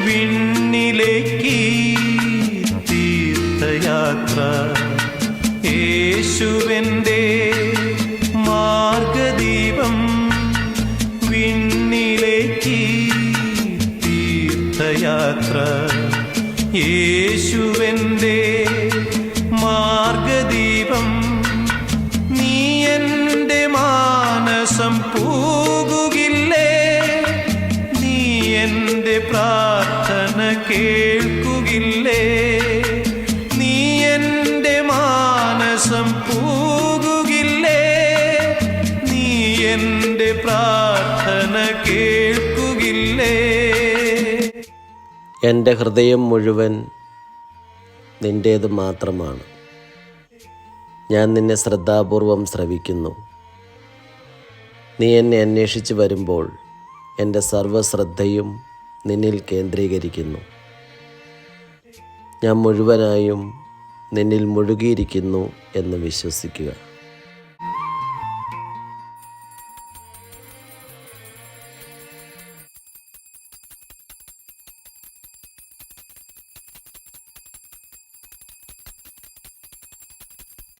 വിണ്ണിലേക്ക് തീർത്ഥയാത്ര യേശുവെൻ്റെ മാർഗദീപം വിണ്ണിലേക്ക് തീർത്ഥയാത്ര യേശുവെൻ്റെ മാർഗദീപം നീ എൻ്റെ മാനസം പൂകുകില്ലേ നീ എൻ്റെ പ്രാർത്ഥന കേൾക്കുകില്ലേ നീ എൻ്റെ മാനസം പൂകുകില്ലേ നീ എൻ്റെ പ്രാർത്ഥന കേൾക്കുകില്ലേ. എൻ്റെ ഹൃദയം മുഴുവൻ നിൻ്റേത് മാത്രമാണ്. ഞാൻ നിന്നെ ശ്രദ്ധാപൂർവം ശ്രവിക്കുന്നു. നീ എന്നെ അന്വേഷിച്ച് വരുമ്പോൾ എൻ്റെ സർവ്വശ്രദ്ധയും നിന്നിൽ കേന്ദ്രീകരിക്കുന്നു. ഞാൻ മുഴുവനായും നിന്നിൽ മുഴുകിയിരിക്കുന്നു എന്ന് വിശ്വസിക്കുക.